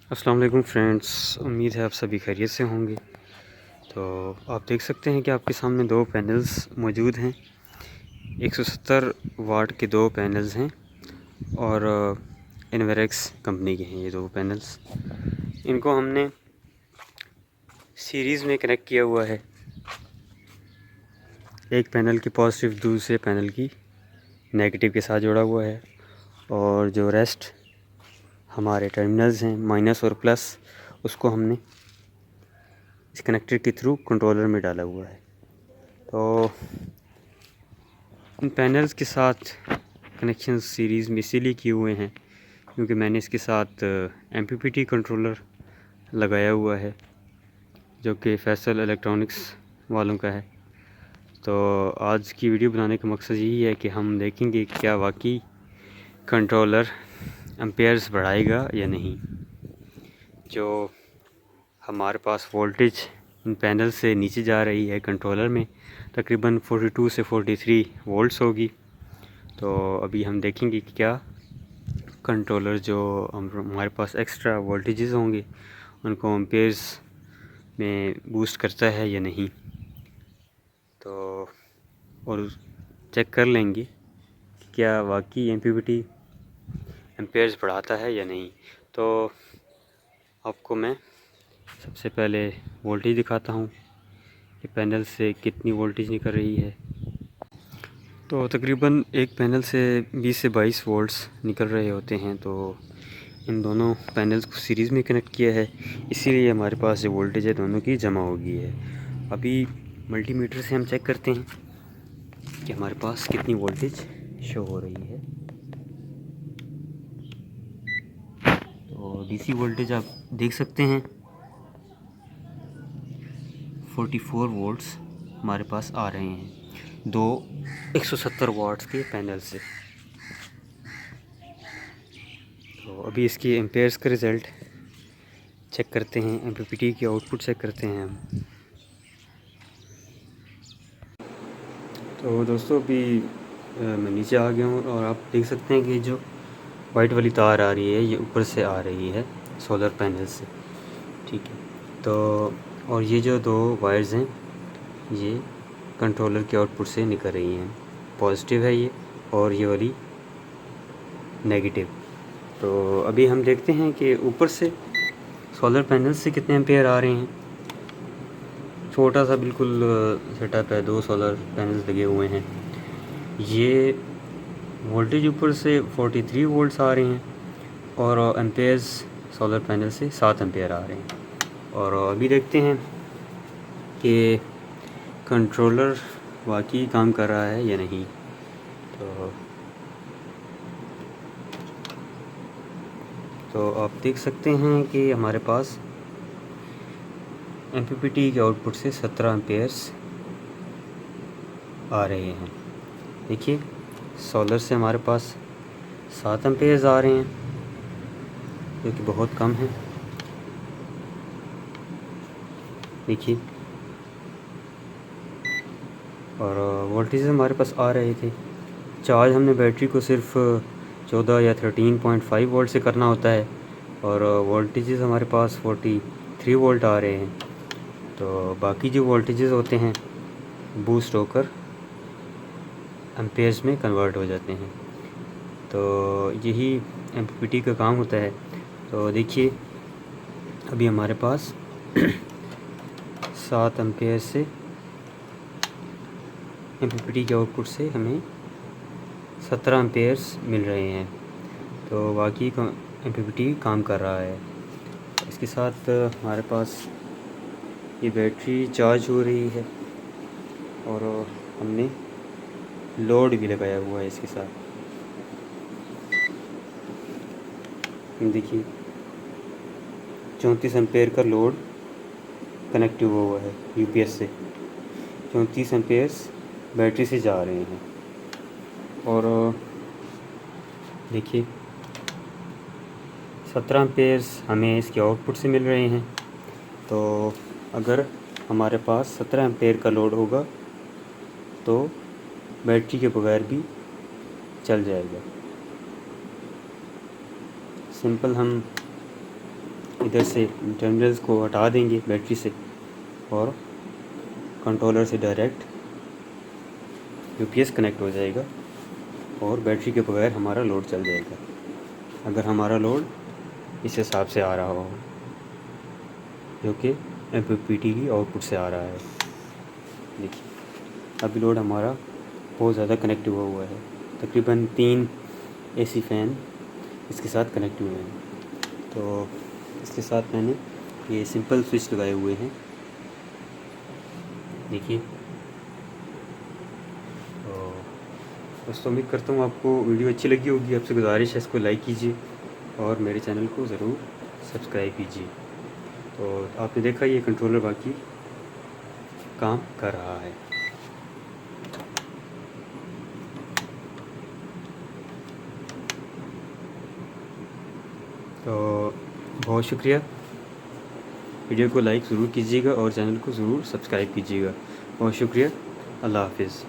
अस्सलाम वालेकुम फ्रेंड्स, उम्मीद है आप सभी खैरियत से होंगे। तो आप देख सकते हैं कि आपके सामने दो पैनल्स मौजूद हैं। 170 वाट के दो पैनल्स हैं और इन्वेरेक्स कंपनी के हैं ये दो पैनल्स। इनको हमने सीरीज़ में कनेक्ट किया हुआ है। एक पैनल की पॉजिटिव दूसरे पैनल की नेगेटिव के साथ जोड़ा हुआ है और जो रेस्ट हमारे टर्मिनल्स हैं माइनस और प्लस, उसको हमने इस कनेक्टर के थ्रू कंट्रोलर में डाला हुआ है। तो इन पैनल्स के साथ कनेक्शन सीरीज़ में इसीलिए किए हुए हैं क्योंकि मैंने इसके साथ MPPT कंट्रोलर लगाया हुआ है जो कि फैसल इलेक्ट्रॉनिक्स वालों का है। तो आज की वीडियो बनाने का मकसद यही है कि हम देखेंगे क्या वाकई कंट्रोलर एम्पेयर्स बढ़ाएगा या नहीं। जो हमारे पास वोल्टेज इन पैनल से नीचे जा रही है कंट्रोलर में तकरीबन 42 से 43 वोल्ट्स होगी। तो अभी हम देखेंगे कि क्या कंट्रोलर जो हमारे पास एक्स्ट्रा वोल्टेजेस होंगे उनको एम्पेयर्स में बूस्ट करता है या नहीं। तो और चेक कर लेंगे कि क्या वाकई MPPT एम्पेयर्स बढ़ाता है या नहीं। तो आपको मैं सबसे पहले वोल्टेज दिखाता हूँ कि पैनल से कितनी वोल्टेज निकल रही है। तो तकरीबन एक पैनल से 20 से 22 वोल्ट्स निकल रहे होते हैं। तो इन दोनों पैनल्स को सीरीज़ में कनेक्ट किया है, इसीलिए हमारे पास जो वोल्टेज है दोनों की जमा हो गई है। अभी मल्टीमीटर से हम चेक करते हैं कि हमारे पास कितनी वोल्टेज शो हो रही है। तो DC वोल्टेज आप देख सकते हैं 44 वोल्ट्स हमारे पास आ रहे हैं दो 170 वाट्स के पैनल से। तो अभी इसकी एम्पेयर्स का रिज़ल्ट चेक करते हैं, MPPT की आउटपुट चेक करते हैं हम। तो दोस्तों अभी मैं नीचे आ गया हूँ और आप देख सकते हैं कि जो वाइट वाली तार आ रही है ये ऊपर से आ रही है सोलर पैनल से, ठीक है। तो और ये जो दो वायर्स हैं ये कंट्रोलर के आउटपुट से निकल रही हैं, पॉजिटिव है ये और ये वाली नेगेटिव। तो अभी हम देखते हैं कि ऊपर से सोलर पैनल से कितने एम्पेयर आ रहे हैं। छोटा सा बिल्कुल सेटअप है, दो सोलर पैनल्स लगे हुए हैं। ये वोल्टेज ऊपर से 43 वोल्ट्स आ रहे हैं और एम्पेयर्स सोलर पैनल से 7 एम्पेयर आ रहे हैं। और अभी देखते हैं कि कंट्रोलर वाकई काम कर रहा है या नहीं। तो आप देख सकते हैं कि हमारे पास MPPT के आउटपुट से 17 एम्पेयर्स आ रहे हैं। देखिए सोलर से हमारे पास 7 एम्पेयर्स आ रहे हैं जो कि बहुत कम है। देखिए और वोल्टेज हमारे पास आ रहे थे। चार्ज हमने बैटरी को सिर्फ 14 या 13.5 वोल्ट से करना होता है और वोल्टेजेस हमारे पास 43 वोल्ट आ रहे हैं। तो बाकी जो वोल्टेजेस होते हैं बूस्ट होकर एम्पेयर्स में कन्वर्ट हो जाते हैं। तो यही MPPT का काम होता है। तो देखिए अभी हमारे पास 7 एम्पेयर से MPPT के आउटपुट से हमें 17 एम्पेयर्स मिल रहे हैं। तो वाकई MPPT काम कर रहा है। इसके साथ हमारे पास ये बैटरी चार्ज हो रही है और हमने लोड भी लगाया हुआ है इसके साथ। देखिए 34 एम्पेयर का लोड कनेक्ट हुआ है UPS से। 34 एम्पेयर्स बैटरी से जा रहे हैं और देखिए 17 एम्पेयर्स हमें इसके आउटपुट से मिल रहे हैं। तो अगर हमारे पास 17 एम्पेयर का लोड होगा तो बैटरी के बगैर भी चल जाएगा। सिंपल हम इधर से टर्मिनल्स को हटा देंगे बैटरी से और कंट्रोलर से डायरेक्ट यूपीएस कनेक्ट हो जाएगा और बैटरी के बगैर हमारा लोड चल जाएगा। अगर हमारा लोड इस हिसाब से आ रहा हो जो कि एमपीपीटी की आउटपुट से आ रहा है। देखिए अभी लोड हमारा बहुत ज़्यादा कनेक्टिव हुआ है, तकरीबन 3 एसी फ़ैन इसके साथ कनेक्ट हुए हैं। तो इसके साथ मैंने ये सिंपल स्विच लगाए हुए हैं, देखिए। तो दोस्तों उम्मीद करता हूँ आपको वीडियो अच्छी लगी होगी। आपसे गुजारिश है इसको लाइक कीजिए और मेरे चैनल को ज़रूर सब्सक्राइब कीजिए। तो आपने देखा ये कंट्रोलर बाकी काम कर रहा है। तो बहुत शुक्रिया, वीडियो को लाइक ज़रूर कीजिएगा और चैनल को ज़रूर सब्सक्राइब कीजिएगा। बहुत शुक्रिया, अल्लाह हाफिज़।